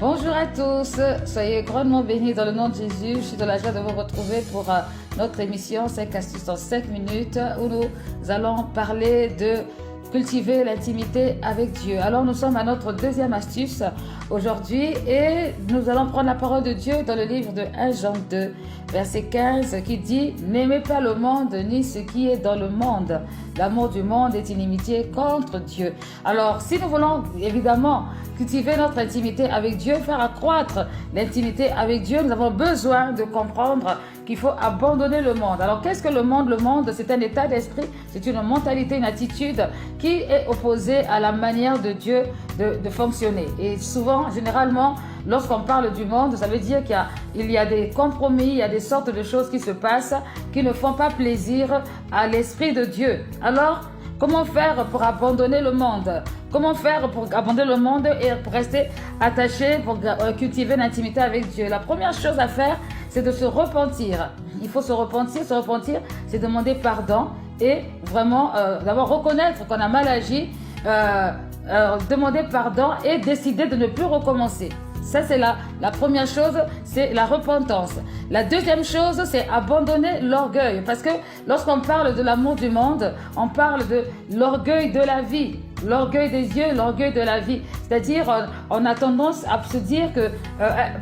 Bonjour à tous, soyez grandement bénis dans le nom de Jésus. Je suis dans la joie de vous retrouver pour notre émission 5 astuces en 5 minutes où nous allons parler de cultiver l'intimité avec Dieu. Alors nous sommes à notre deuxième astuce aujourd'hui et nous allons prendre la parole de Dieu dans le livre de 1 Jean 2, verset 15 qui dit « N'aimez pas le monde ni ce qui est dans le monde. L'amour du monde est inimitié contre Dieu. » Alors si nous voulons évidemment cultiver notre intimité avec Dieu, faire accroître l'intimité avec Dieu, nous avons besoin de comprendre qu'il faut abandonner le monde. Alors qu'est-ce que le monde? Le monde, c'est un état d'esprit, c'est une mentalité, une attitude qui est opposée à la manière de Dieu de fonctionner. Et souvent, généralement, lorsqu'on parle du monde, ça veut dire qu'il y a des compromis, il y a des sortes de choses qui se passent qui ne font pas plaisir à l'esprit de Dieu. Alors, comment faire pour abandonner le monde? Comment faire pour abandonner le monde et pour rester attaché, pour cultiver l'intimité avec Dieu? La première chose à faire, c'est de se repentir. Il faut se repentir. Se repentir, c'est demander pardon et vraiment d'abord reconnaître qu'on a mal agi, demander pardon et décider de ne plus recommencer. Ça, c'est la première chose, c'est la repentance. La deuxième chose, c'est abandonner l'orgueil. Parce que lorsqu'on parle de l'amour du monde, on parle de l'orgueil de la vie. L'orgueil des yeux, l'orgueil de la vie. C'est-à-dire, on a tendance à se dire que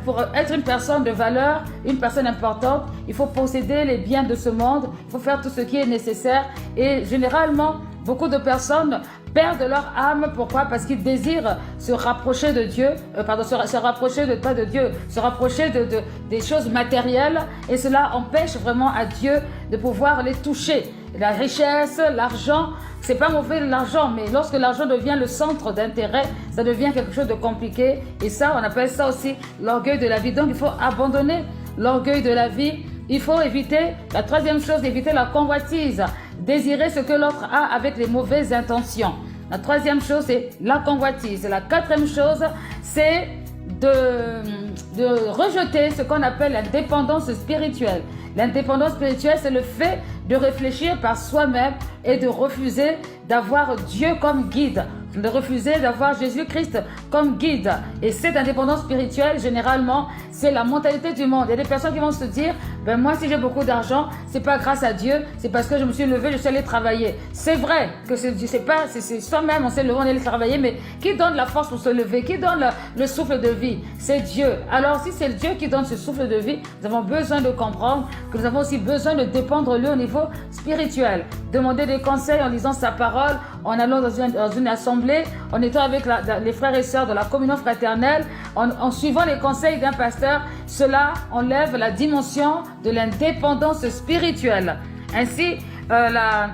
pour être une personne de valeur, une personne importante, il faut posséder les biens de ce monde, il faut faire tout ce qui est nécessaire. Et généralement, beaucoup de personnes perdent leur âme. Pourquoi? Parce qu'ils désirent se rapprocher de Dieu, se rapprocher pas de Dieu, se rapprocher des choses matérielles. Et cela empêche vraiment à Dieu de pouvoir les toucher. La richesse, l'argent, c'est pas mauvais l'argent, mais lorsque l'argent devient le centre d'intérêt, ça devient quelque chose de compliqué. Et ça, on appelle ça aussi l'orgueil de la vie. Donc, il faut abandonner l'orgueil de la vie. Il faut éviter, la troisième chose, éviter la convoitise. Désirer ce que l'autre a avec les mauvaises intentions. La troisième chose, c'est la convoitise. La quatrième chose, c'est de rejeter ce qu'on appelle l'indépendance spirituelle. L'indépendance spirituelle, c'est le fait de réfléchir par soi-même et de refuser d'avoir Dieu comme guide, de refuser d'avoir Jésus-Christ comme guide. Et cette indépendance spirituelle, généralement, c'est la mentalité du monde. Il y a des personnes qui vont se dire, ben moi, si j'ai beaucoup d'argent, c'est pas grâce à Dieu, c'est parce que je me suis levé, je suis allé travailler. C'est vrai que c'est soi-même, on s'est levé, on est allé travailler, mais qui donne la force pour se lever? Qui donne le souffle de vie? C'est Dieu. Alors, si c'est Dieu qui donne ce souffle de vie, nous avons besoin de comprendre que nous avons aussi besoin de dépendre de lui au niveau spirituel. Demander des conseils en lisant sa parole, en allant dans une assemblée, en étant avec les frères et sœurs de la communion fraternelle, en suivant les conseils d'un pasteur. Cela enlève la dimension de l'indépendance spirituelle. Ainsi, la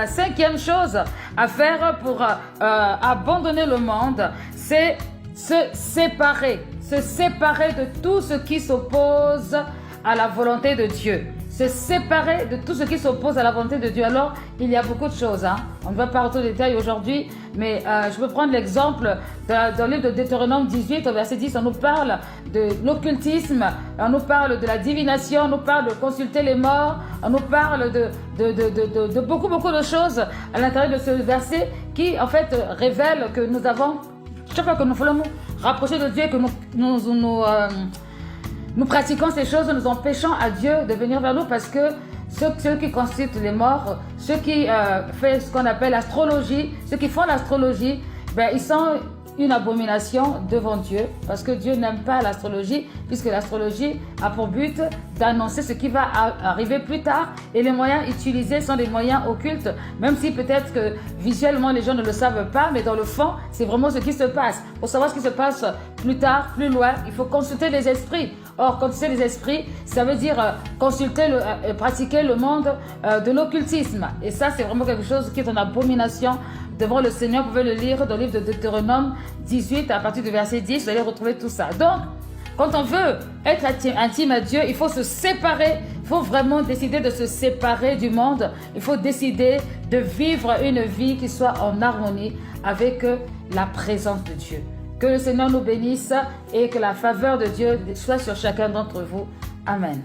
cinquième chose à faire pour abandonner le monde, c'est se séparer de tout ce qui s'oppose à la volonté de Dieu. Se séparer de tout ce qui s'oppose à la volonté de Dieu. Alors, il y a beaucoup de choses. On ne va pas rentrer dans les détails aujourd'hui, mais je peux prendre l'exemple dans le livre de Deutéronome 18, au verset 10, on nous parle de l'occultisme, on nous parle de la divination, on nous parle de consulter les morts, on nous parle de beaucoup de choses à l'intérieur de ce verset qui, en fait, révèle que nous avons, chaque fois que nous voulons nous rapprocher de Dieu, que nous pratiquons ces choses, nous empêchons à Dieu de venir vers nous parce que ceux qui consultent les morts, ceux qui font ce qu'on appelle l'astrologie, ceux qui font l'astrologie, ben, ils sont une abomination devant Dieu parce que Dieu n'aime pas l'astrologie puisque l'astrologie a pour but d'annoncer ce qui va arriver plus tard et les moyens utilisés sont des moyens occultes, même si peut-être que visuellement les gens ne le savent pas, mais dans le fond, c'est vraiment ce qui se passe. Pour savoir ce qui se passe plus tard, plus loin, il faut consulter les esprits. Or, consulter les esprits, ça veut dire pratiquer le monde de l'occultisme. Et ça, c'est vraiment quelque chose qui est une abomination devant le Seigneur. Vous pouvez le lire dans le livre de Deutéronome 18, à partir du verset 10, vous allez retrouver tout ça. Donc, quand on veut être intime à Dieu, il faut se séparer. Il faut vraiment décider de se séparer du monde. Il faut décider de vivre une vie qui soit en harmonie avec la présence de Dieu. Que le Seigneur nous bénisse et que la faveur de Dieu soit sur chacun d'entre vous. Amen.